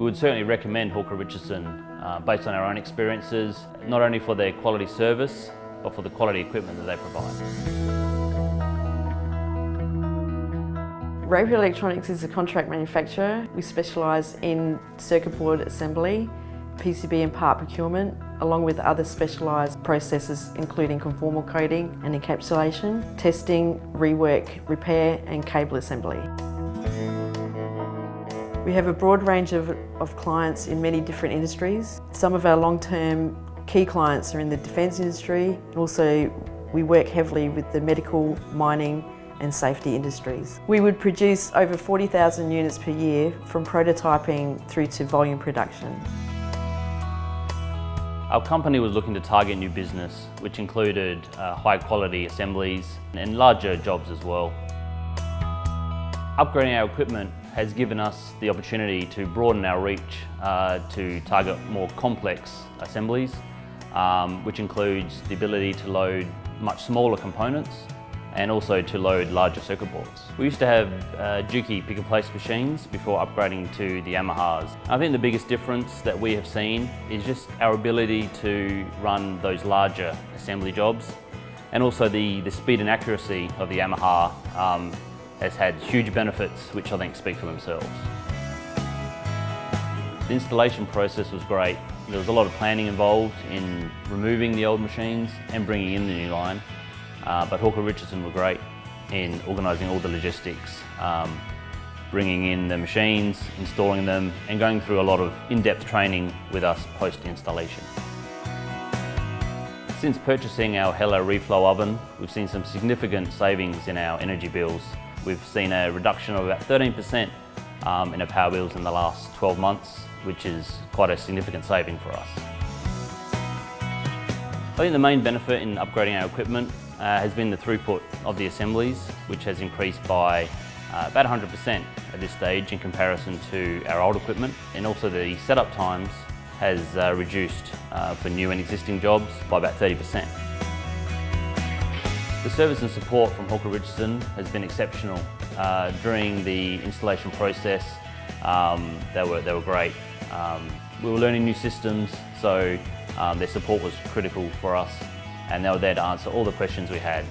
We would certainly recommend Hawker Richardson based on our own experiences, not only for their quality service, but for the quality equipment that they provide. Rapier Electronics is a contract manufacturer. We specialise in circuit board assembly, PCB and part procurement, along with other specialised processes including conformal coating and encapsulation, testing, rework, repair and cable assembly. We have a broad range of clients in many different industries. Some of our long-term key clients are in the defence industry, and also we work heavily with the medical, mining and safety industries. We would produce over 40,000 units per year from prototyping through to volume production. Our company was looking to target new business, which included high quality assemblies and larger jobs as well. Upgrading our equipment has given us the opportunity to broaden our reach to target more complex assemblies, which includes the ability to load much smaller components and also to load larger circuit boards. We used to have Juki pick and place machines before upgrading to the Yamahas. I think the biggest difference that we have seen is just our ability to run those larger assembly jobs, and also the speed and accuracy of the Yamaha has had huge benefits, which I think speak for themselves. The installation process was great. There was a lot of planning involved in removing the old machines and bringing in the new line. But Hawker Richardson were great in organising all the logistics, bringing in the machines, installing them and going through a lot of in-depth training with us post-installation. Since purchasing our Hello reflow oven, we've seen some significant savings in our energy bills. We've seen a reduction of about 13% in our power bills in the last 12 months, which is quite a significant saving for us. I think the main benefit in upgrading our equipment has been the throughput of the assemblies, which has increased by about 100% at this stage in comparison to our old equipment, and also the setup times has reduced for new and existing jobs by about 30%. The service and support from Hawker Richardson has been exceptional. During the installation process, they were great. We were learning new systems, so their support was critical for us, and they were there to answer all the questions we had.